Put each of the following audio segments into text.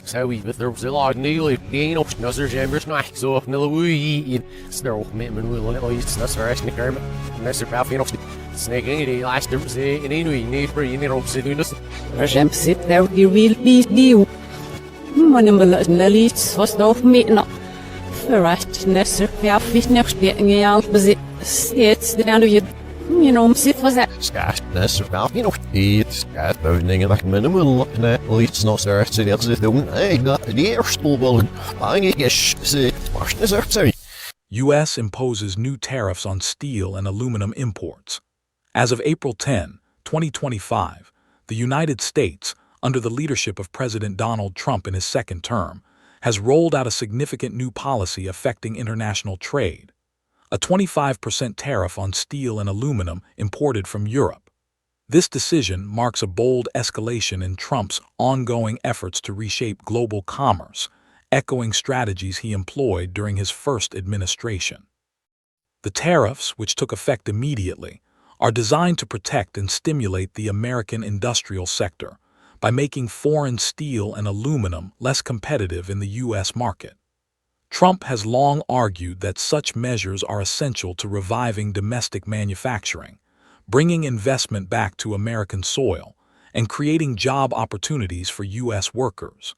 سوي بالضرب نيلي بينو نصر جامبرز ناح زوف نلوي سنو من ولا نصر عشان كرم نصر بعفينو سنيجين دي لاستر زي إني نيبر إني روب سيدونس رجم سيد لو دي ويل بي ديو من ملا نليت صوص مينا فرشت نصر بعفيش نفس بيعني بزي سيت دانو يد ينوم سيد فزع Skaast nester wel nog iets. Skaast bij dingen dat ik me niet wil lopen. Iets nog zo te dat ze doen. Ik ga de eerste wel. Eigenlijk ze was het echt zo. U.S. imposes new tariffs on steel and aluminum imports. As of April 10, 2025, the United States, under the leadership of President Donald Trump in his second term, has rolled out a significant new policy affecting international trade. A 25% tariff on steel and aluminum imported from Europe. This decision marks a bold escalation in Trump's ongoing efforts to reshape global commerce, echoing strategies he employed during his first administration. The tariffs, which took effect immediately, are designed to protect and stimulate the American industrial sector by making foreign steel and aluminum less competitive in the U.S. market. Trump has long argued that such measures are essential to reviving domestic manufacturing, bringing investment back to American soil, and creating job opportunities for U.S. workers.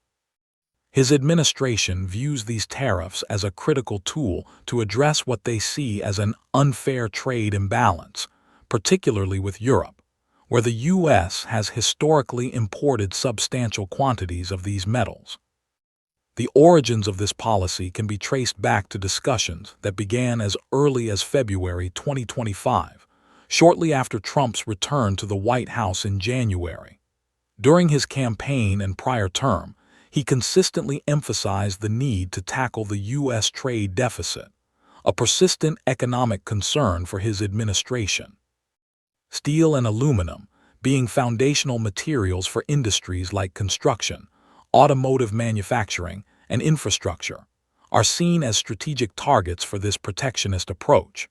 His administration views these tariffs as a critical tool to address what they see as an unfair trade imbalance, particularly with Europe, where the U.S. has historically imported substantial quantities of these metals. The origins of this policy can be traced back to discussions that began as early as February 2025, shortly after Trump's return to the White House in January. During his campaign and prior term, he consistently emphasized the need to tackle the U.S. trade deficit, a persistent economic concern for his administration. Steel and aluminum, being foundational materials for industries like construction, automotive manufacturing, and infrastructure, are seen as strategic targets for this protectionist approach.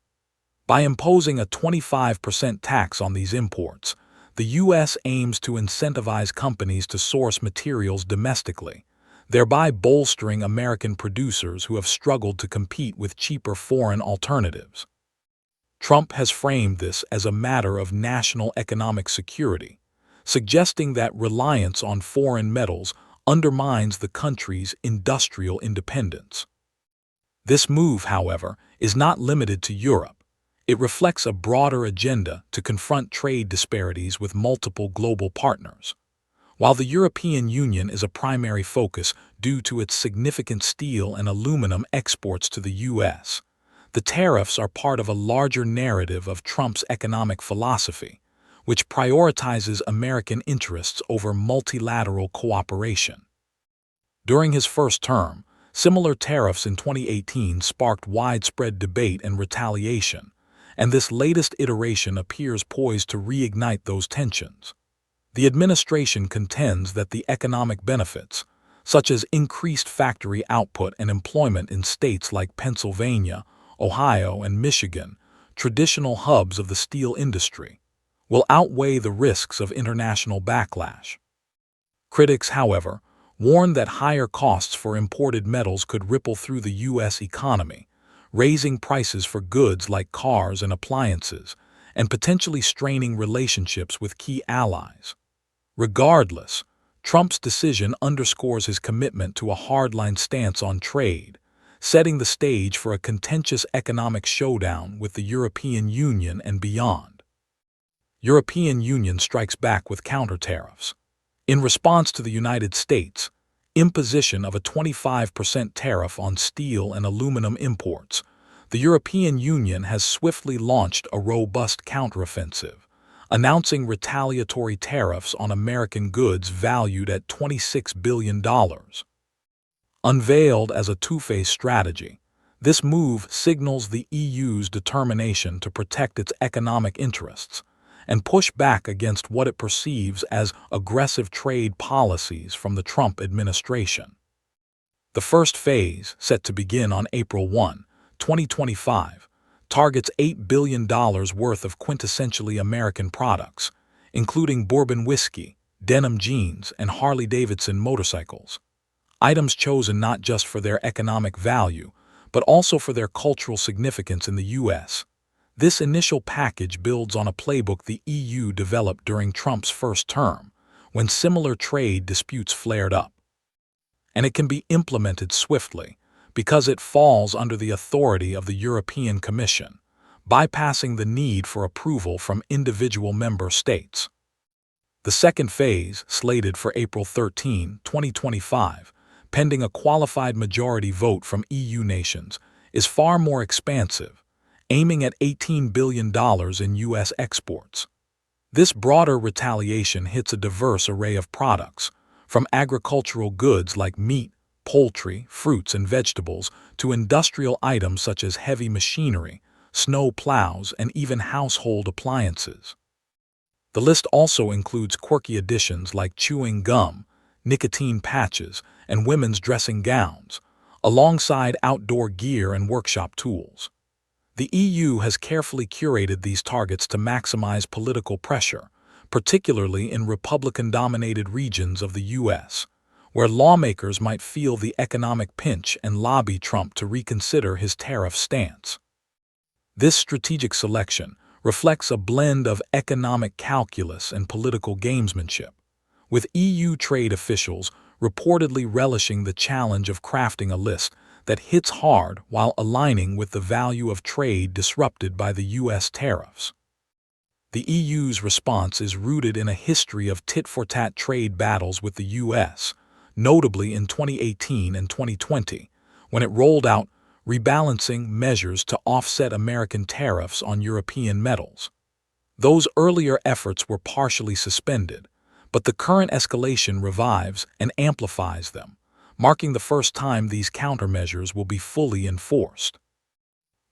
By imposing a 25% tax on these imports, the U.S. aims to incentivize companies to source materials domestically, thereby bolstering American producers who have struggled to compete with cheaper foreign alternatives. Trump has framed this as a matter of national economic security, suggesting that reliance on foreign metals undermines the country's industrial independence. This move, however, is not limited to Europe. It reflects a broader agenda to confront trade disparities with multiple global partners. While the European Union is a primary focus due to its significant steel and aluminum exports to the U.S., the tariffs are part of a larger narrative of Trump's economic philosophy, which prioritizes American interests over multilateral cooperation. During his first term, similar tariffs in 2018 sparked widespread debate and retaliation, and this latest iteration appears poised to reignite those tensions. The administration contends that the economic benefits, such as increased factory output and employment in states like Pennsylvania, Ohio, and Michigan, traditional hubs of the steel industry, will outweigh the risks of international backlash. Critics, however, warn that higher costs for imported metals could ripple through the U.S. economy, raising prices for goods like cars and appliances, and potentially straining relationships with key allies. Regardless, Trump's decision underscores his commitment to a hardline stance on trade, setting the stage for a contentious economic showdown with the European Union and beyond. European Union strikes back with counter-tariffs. In response to the United States' imposition of a 25% tariff on steel and aluminum imports, the European Union has swiftly launched a robust counteroffensive, announcing retaliatory tariffs on American goods valued at $26 billion. Unveiled as a two-phase strategy, this move signals the EU's determination to protect its economic interests and push back against what it perceives as aggressive trade policies from the Trump administration. The first phase, set to begin on April 1, 2025, targets $8 billion worth of quintessentially American products, including Bourbon whiskey, denim jeans, and Harley-Davidson motorcycles. items chosen not just for their economic value, but also for their cultural significance in the U.S. This initial package builds on a playbook the EU developed during Trump's first term, when similar trade disputes flared up. And it can be implemented swiftly, because it falls under the authority of the European Commission, bypassing the need for approval from individual member states. The second phase, slated for April 13, 2025, pending a qualified majority vote from EU nations, is far more expansive, aiming at $18 billion in U.S. exports. This broader retaliation hits a diverse array of products, from agricultural goods like meat, poultry, fruits, and vegetables to industrial items such as heavy machinery, snow plows, and even household appliances. The list also includes quirky additions like chewing gum, nicotine patches, and women's dressing gowns, alongside outdoor gear and workshop tools. The EU has carefully curated these targets to maximize political pressure, particularly in Republican-dominated regions of the U.S., where lawmakers might feel the economic pinch and lobby Trump to reconsider his tariff stance. This strategic selection reflects a blend of economic calculus and political gamesmanship, with EU trade officials reportedly relishing the challenge of crafting a list that hits hard while aligning with the value of trade disrupted by the U.S. tariffs. The EU's response is rooted in a history of tit-for-tat trade battles with the U.S., notably in 2018 and 2020, when it rolled out rebalancing measures to offset American tariffs on European metals. Those earlier efforts were partially suspended, but the current escalation revives and amplifies them, marking the first time these countermeasures will be fully enforced.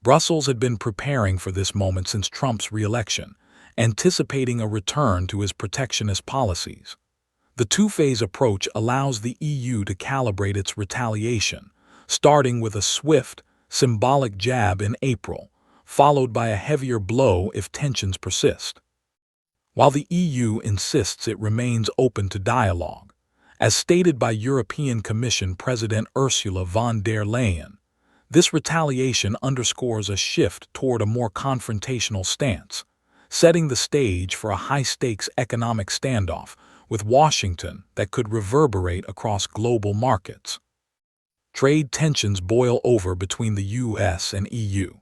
Brussels had been preparing for this moment since Trump's re-election, anticipating a return to his protectionist policies. The two-phase approach allows the EU to calibrate its retaliation, starting with a swift, symbolic jab in April, followed by a heavier blow if tensions persist. While the EU insists it remains open to dialogue, as stated by European Commission President Ursula von der Leyen, this retaliation underscores a shift toward a more confrontational stance, setting the stage for a high-stakes economic standoff with Washington that could reverberate across global markets. Trade tensions boil over between the U.S. and EU.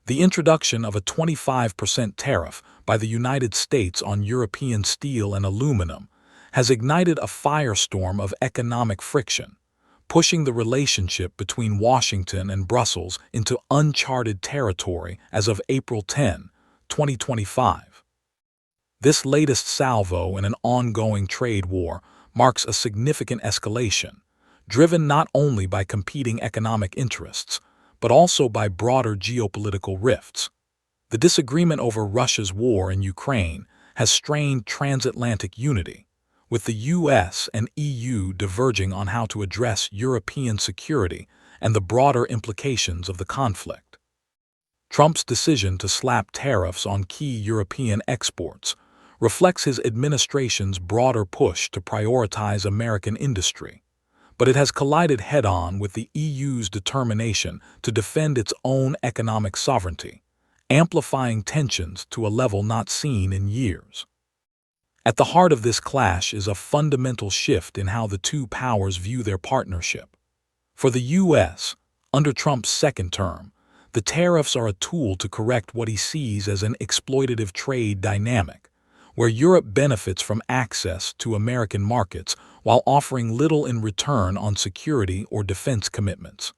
The introduction of a 25% tariff by the United States on European steel and aluminum has ignited a firestorm of economic friction, pushing the relationship between Washington and Brussels into uncharted territory as of April 10, 2025. This latest salvo in an ongoing trade war marks a significant escalation, driven not only by competing economic interests, but also by broader geopolitical rifts. The disagreement over Russia's war in Ukraine has strained transatlantic unity, with the U.S. and EU diverging on how to address European security and the broader implications of the conflict. Trump's decision to slap tariffs on key European exports reflects his administration's broader push to prioritize American industry, but it has collided head-on with the EU's determination to defend its own economic sovereignty, amplifying tensions to a level not seen in years. At the heart of this clash is a fundamental shift in how the two powers view their partnership. For the U.S., under Trump's second term, the tariffs are a tool to correct what he sees as an exploitative trade dynamic, where Europe benefits from access to American markets while offering little in return on security or defense commitments.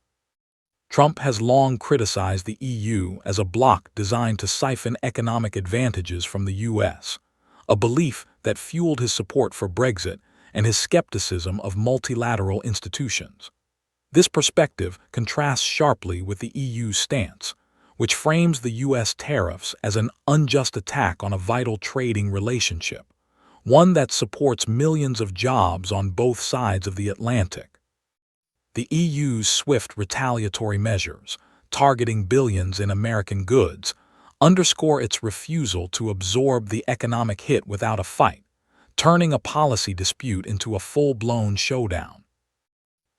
Trump has long criticized the EU as a bloc designed to siphon economic advantages from the U.S., a belief that fueled his support for Brexit and his skepticism of multilateral institutions. This perspective contrasts sharply with the EU's stance, which frames the U.S. tariffs as an unjust attack on a vital trading relationship, one that supports millions of jobs on both sides of the Atlantic. The EU's swift retaliatory measures, targeting billions in American goods, underscore its refusal to absorb the economic hit without a fight, turning a policy dispute into a full-blown showdown.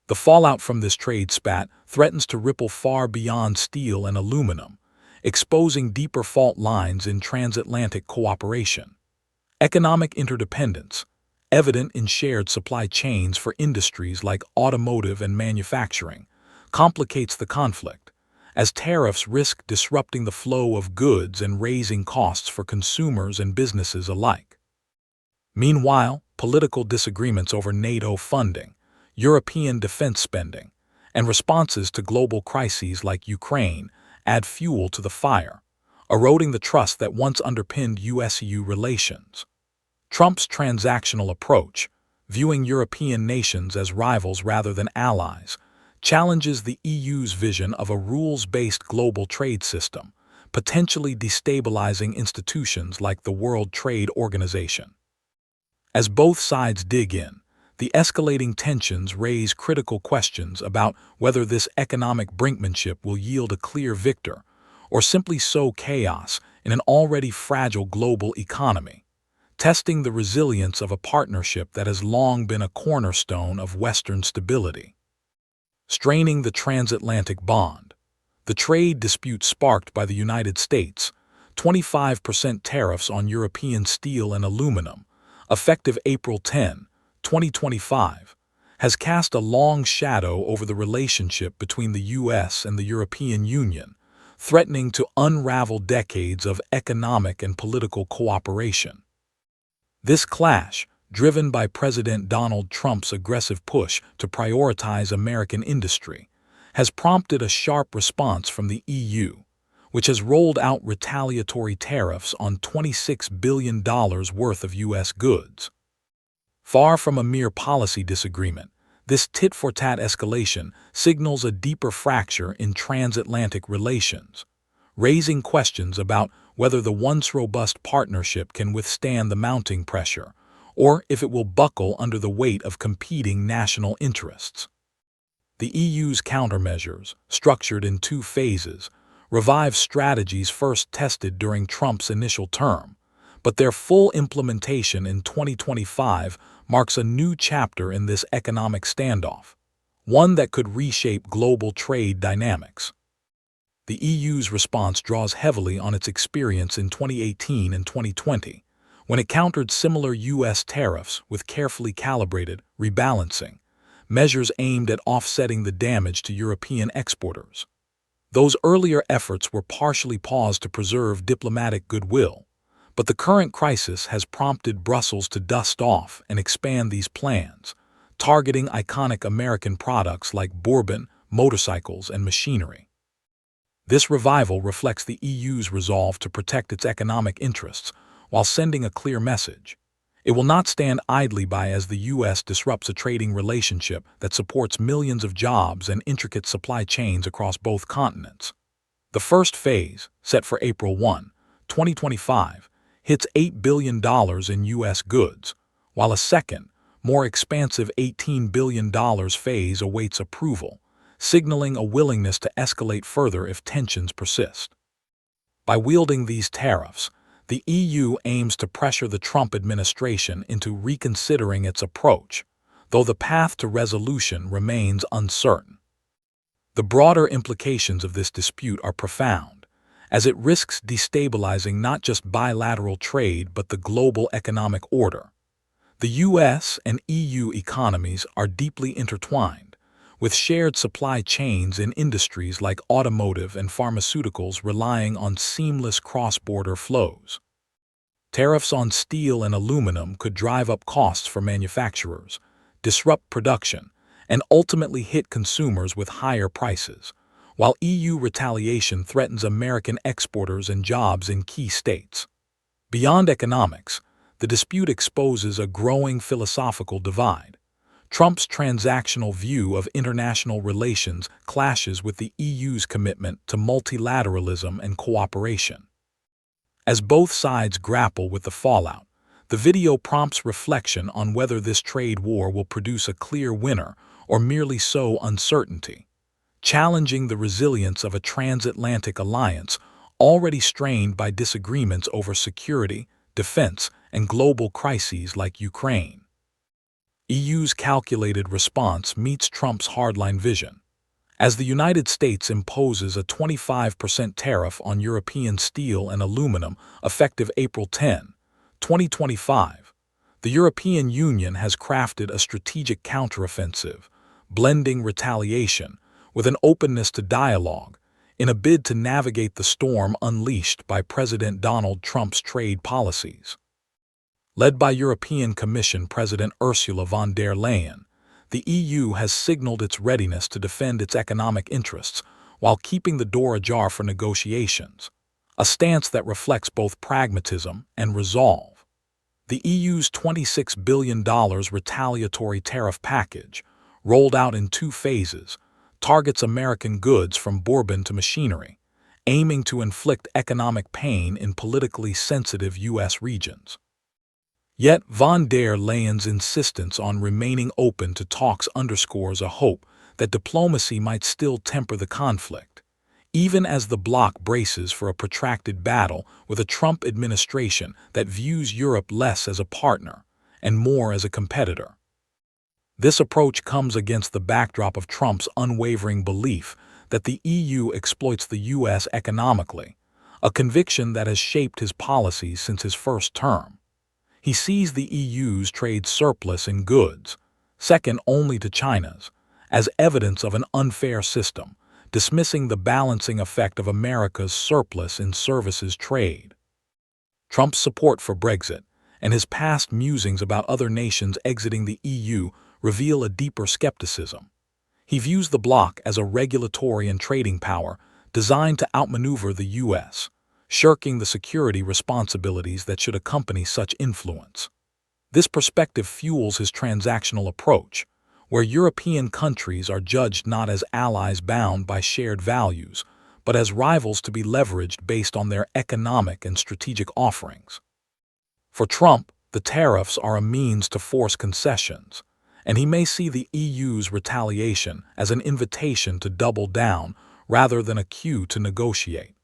The fallout from this trade spat threatens to ripple far beyond steel and aluminum, exposing deeper fault lines in transatlantic cooperation. Economic interdependence, evident in shared supply chains for industries like automotive and manufacturing, complicates the conflict, as tariffs risk disrupting the flow of goods and raising costs for consumers and businesses alike. Meanwhile, political disagreements over NATO funding, European defense spending, and responses to global crises like Ukraine add fuel to the fire, eroding the trust that once underpinned U.S. EU relations. Trump's transactional approach, viewing European nations as rivals rather than allies, challenges the EU's vision of a rules-based global trade system, potentially destabilizing institutions like the World Trade Organization. As both sides dig in, the escalating tensions raise critical questions about whether this economic brinkmanship will yield a clear victor or simply sow chaos in an already fragile global economy, testing the resilience of a partnership that has long been a cornerstone of Western stability. Straining the transatlantic bond. The trade dispute sparked by the United States, 25% tariffs on European steel and aluminum, effective April 10, 2025, has cast a long shadow over the relationship between the U.S. and the European Union, threatening to unravel decades of economic and political cooperation. This clash, driven by President Donald Trump's aggressive push to prioritize American industry, has prompted a sharp response from the EU, which has rolled out retaliatory tariffs on $26 billion worth of U.S. goods. Far from a mere policy disagreement, this tit-for-tat escalation signals a deeper fracture in transatlantic relations, raising questions about whether the once robust partnership can withstand the mounting pressure, or if it will buckle under the weight of competing national interests. The EU's countermeasures, structured in two phases, revive strategies first tested during Trump's initial term, but their full implementation in 2025 marks a new chapter in this economic standoff, one that could reshape global trade dynamics. The EU's response draws heavily on its experience in 2018 and 2020, when it countered similar U.S. tariffs with carefully calibrated rebalancing, measures aimed at offsetting the damage to European exporters. Those earlier efforts were partially paused to preserve diplomatic goodwill, but the current crisis has prompted Brussels to dust off and expand these plans, targeting iconic American products like Bourbon, motorcycles, and machinery. This revival reflects the EU's resolve to protect its economic interests while sending a clear message. It will not stand idly by as the U.S. disrupts a trading relationship that supports millions of jobs and intricate supply chains across both continents. The first phase, set for April 1, 2025, hits $8 billion in U.S. goods, while a second, more expansive $18 billion phase awaits approval, signaling a willingness to escalate further if tensions persist. By wielding these tariffs, the EU aims to pressure the Trump administration into reconsidering its approach, though the path to resolution remains uncertain. The broader implications of this dispute are profound, as it risks destabilizing not just bilateral trade but the global economic order. The U.S. and EU economies are deeply intertwined, with shared supply chains in industries like automotive and pharmaceuticals relying on seamless cross-border flows. Tariffs on steel and aluminum could drive up costs for manufacturers, disrupt production, and ultimately hit consumers with higher prices, while EU retaliation threatens American exporters and jobs in key states. Beyond economics, the dispute exposes a growing philosophical divide. Trump's transactional view of international relations clashes with the EU's commitment to multilateralism and cooperation. As both sides grapple with the fallout, the video prompts reflection on whether this trade war will produce a clear winner or merely sow uncertainty, challenging the resilience of a transatlantic alliance already strained by disagreements over security, defense, and global crises like Ukraine. EU's calculated response meets Trump's hardline vision. As the United States imposes a 25% tariff on European steel and aluminum effective April 10, 2025, the European Union has crafted a strategic counteroffensive, blending retaliation with an openness to dialogue in a bid to navigate the storm unleashed by President Donald Trump's trade policies. Led by European Commission President Ursula von der Leyen, the EU has signaled its readiness to defend its economic interests while keeping the door ajar for negotiations, a stance that reflects both pragmatism and resolve. The EU's $26 billion retaliatory tariff package, rolled out in 2 phases, targets American goods from Bourbon to machinery, aiming to inflict economic pain in politically sensitive U.S. regions. Yet von der Leyen's insistence on remaining open to talks underscores a hope that diplomacy might still temper the conflict, even as the bloc braces for a protracted battle with a Trump administration that views Europe less as a partner and more as a competitor. This approach comes against the backdrop of Trump's unwavering belief that the EU exploits the U.S. economically, a conviction that has shaped his policies since his first term. He sees the EU's trade surplus in goods, second only to China's, as evidence of an unfair system, dismissing the balancing effect of America's surplus in services trade. Trump's support for Brexit and his past musings about other nations exiting the EU reveal a deeper skepticism. He views the bloc as a regulatory and trading power designed to outmaneuver the U.S., shirking the security responsibilities that should accompany such influence. This perspective fuels his transactional approach, where European countries are judged not as allies bound by shared values, but as rivals to be leveraged based on their economic and strategic offerings. For Trump, the tariffs are a means to force concessions, and he may see the EU's retaliation as an invitation to double down rather than a cue to negotiate.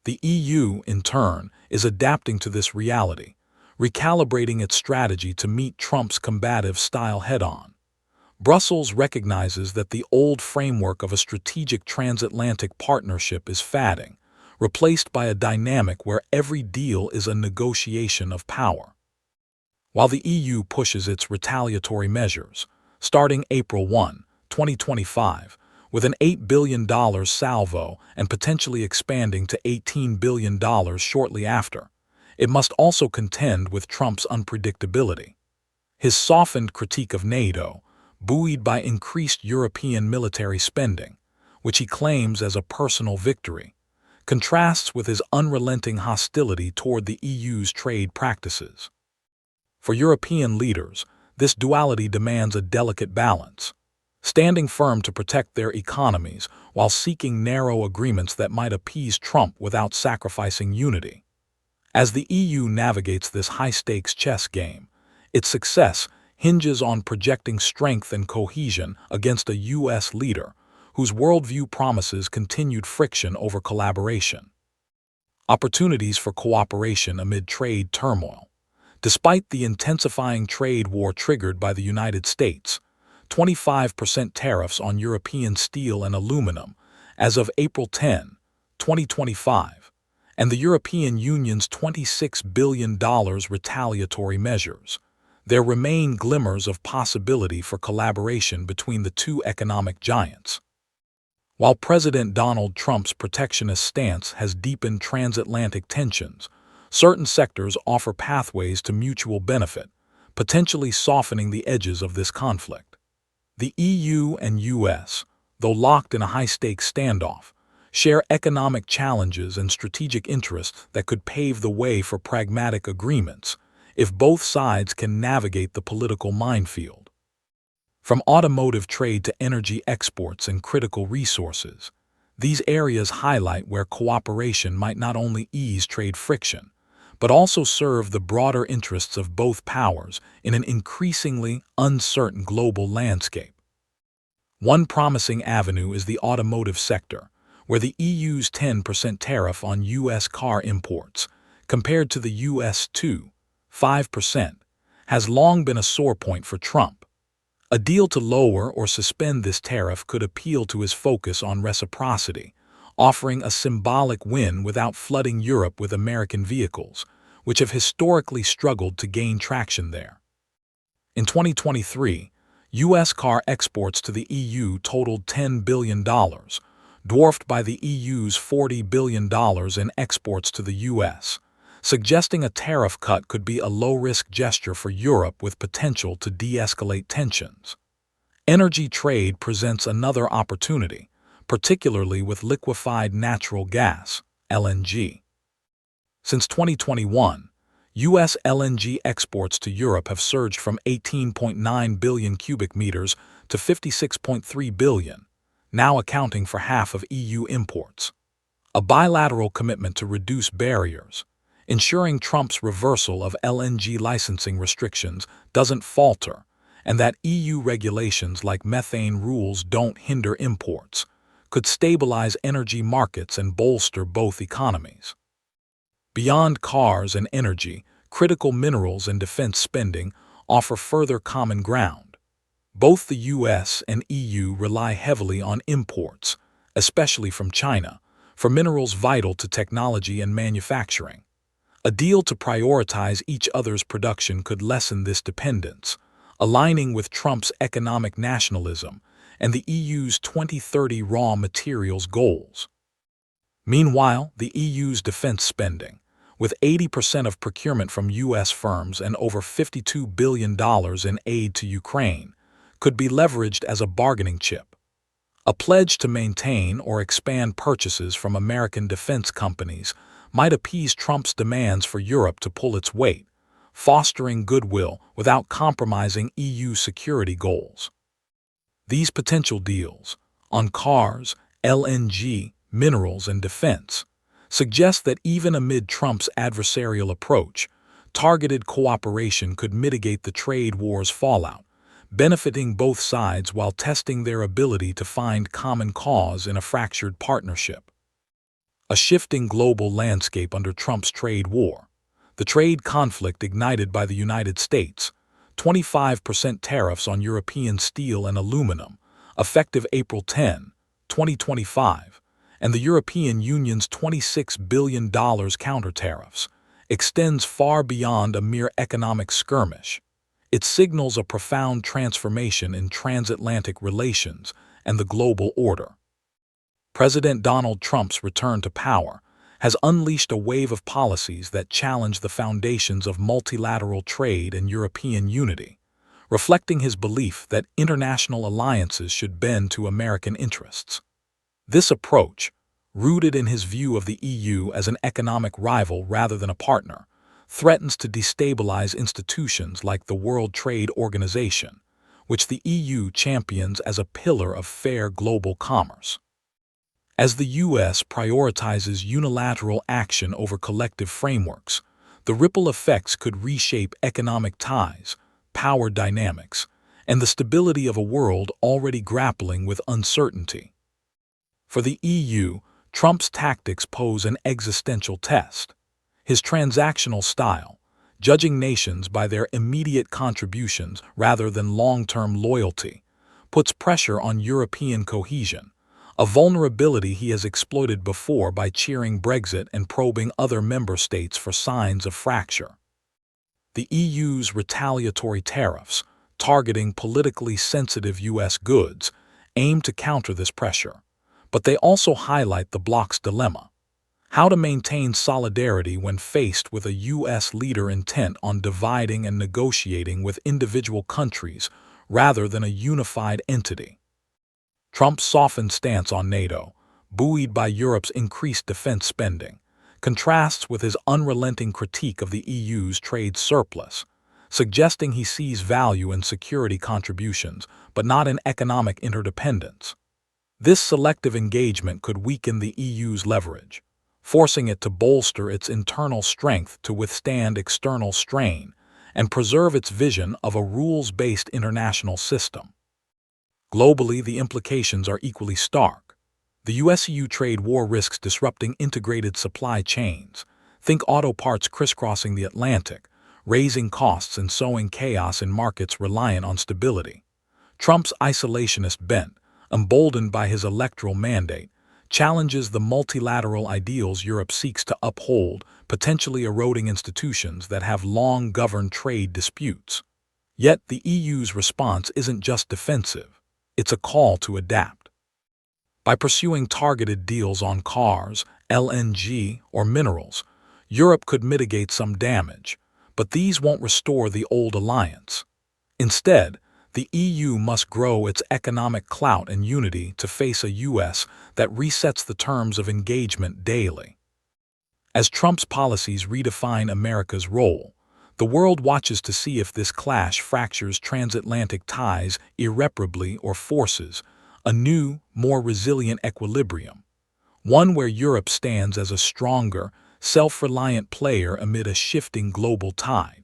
The EU, in turn, is adapting to this reality, recalibrating its strategy to meet Trump's combative style head-on. Brussels recognizes that the old framework of a strategic transatlantic partnership is fading, replaced by a dynamic where every deal is a negotiation of power. While the EU pushes its retaliatory measures, starting April 1, 2025, with an $8 billion salvo and potentially expanding to $18 billion shortly after, it must also contend with Trump's unpredictability. His softened critique of NATO, buoyed by increased European military spending, which he claims as a personal victory, contrasts with his unrelenting hostility toward the EU's trade practices. For European leaders, this duality demands a delicate balance, standing firm to protect their economies while seeking narrow agreements that might appease Trump without sacrificing unity. As the EU navigates this high-stakes chess game, its success hinges on projecting strength and cohesion against a U.S. leader whose worldview promises continued friction over collaboration. Opportunities for cooperation amid trade turmoil. Despite the intensifying trade war triggered by the United States, 25% tariffs on European steel and aluminum as of April 10, 2025, and the European Union's $26 billion retaliatory measures, there remain glimmers of possibility for collaboration between the two economic giants. While President Donald Trump's protectionist stance has deepened transatlantic tensions, certain sectors offer pathways to mutual benefit, potentially softening the edges of this conflict. The EU and U.S., though locked in a high-stakes standoff, share economic challenges and strategic interests that could pave the way for pragmatic agreements if both sides can navigate the political minefield. From automotive trade to energy exports and critical resources, these areas highlight where cooperation might not only ease trade friction, but also serve the broader interests of both powers in an increasingly uncertain global landscape. One promising avenue is the automotive sector, where the EU's 10% tariff on U.S. car imports, compared to the U.S. 5%, has long been a sore point for Trump. A deal to lower or suspend this tariff could appeal to his focus on reciprocity, offering a symbolic win without flooding Europe with American vehicles, which have historically struggled to gain traction there. In 2023, U.S. car exports to the EU totaled $10 billion, dwarfed by the EU's $40 billion in exports to the U.S., suggesting a tariff cut could be a low-risk gesture for Europe with potential to de-escalate tensions. Energy trade presents another opportunity, particularly with liquefied natural gas, LNG. Since 2021, U.S. LNG exports to Europe have surged from 18.9 billion cubic meters to 56.3 billion, now accounting for half of EU imports. A bilateral commitment to reduce barriers, ensuring Trump's reversal of LNG licensing restrictions doesn't falter, and that EU regulations like methane rules don't hinder imports, could stabilize energy markets and bolster both economies. Beyond cars and energy, critical minerals and defense spending offer further common ground. Both the U.S. and EU rely heavily on imports, especially from China, for minerals vital to technology and manufacturing. A deal to prioritize each other's production could lessen this dependence, aligning with Trump's economic nationalism and the EU's 2030 raw materials goals. Meanwhile, the EU's defense spending, with 80% of procurement from U.S. firms and over $52 billion in aid to Ukraine, could be leveraged as a bargaining chip. A pledge to maintain or expand purchases from American defense companies might appease Trump's demands for Europe to pull its weight, fostering goodwill without compromising EU security goals. These potential deals, on cars, LNG, minerals, and defense, suggest that even amid Trump's adversarial approach, targeted cooperation could mitigate the trade war's fallout, benefiting both sides while testing their ability to find common cause in a fractured partnership. A shifting global landscape under Trump's trade war. The trade conflict ignited by the United States, 25% tariffs on European steel and aluminum, effective April 10, 2025, and the European Union's $26 billion counter-tariffs, extends far beyond a mere economic skirmish. It signals a profound transformation in transatlantic relations and the global order. President Donald Trump's return to power has unleashed a wave of policies that challenge the foundations of multilateral trade and European unity, reflecting his belief that international alliances should bend to American interests. This approach, rooted in his view of the EU as an economic rival rather than a partner, threatens to destabilize institutions like the World Trade Organization, which the EU champions as a pillar of fair global commerce. As the U.S. prioritizes unilateral action over collective frameworks, the ripple effects could reshape economic ties, power dynamics, and the stability of a world already grappling with uncertainty. For the EU, Trump's tactics pose an existential test. His transactional style, judging nations by their immediate contributions rather than long-term loyalty, puts pressure on European cohesion, a vulnerability he has exploited before by cheering Brexit and probing other member states for signs of fracture. The EU's retaliatory tariffs, targeting politically sensitive U.S. goods, aim to counter this pressure, but they also highlight the bloc's dilemma: how to maintain solidarity when faced with a U.S. leader intent on dividing and negotiating with individual countries rather than a unified entity. Trump's softened stance on NATO, buoyed by Europe's increased defense spending, contrasts with his unrelenting critique of the EU's trade surplus, suggesting he sees value in security contributions but not in economic interdependence. This selective engagement could weaken the EU's leverage, forcing it to bolster its internal strength to withstand external strain and preserve its vision of a rules-based international system. Globally, the implications are equally stark. The U.S. EU trade war risks disrupting integrated supply chains. Think auto parts crisscrossing the Atlantic, raising costs and sowing chaos in markets reliant on stability. Trump's isolationist bent, emboldened by his electoral mandate, challenges the multilateral ideals Europe seeks to uphold, potentially eroding institutions that have long governed trade disputes. Yet the EU's response isn't just defensive, it's a call to adapt. By pursuing targeted deals on cars, LNG, or minerals, Europe could mitigate some damage, but these won't restore the old alliance. Instead, the EU must grow its economic clout and unity to face a U.S. that resets the terms of engagement daily. As Trump's policies redefine America's role, the world watches to see if this clash fractures transatlantic ties irreparably or forces a new, more resilient equilibrium, one where Europe stands as a stronger, self-reliant player amid a shifting global tide.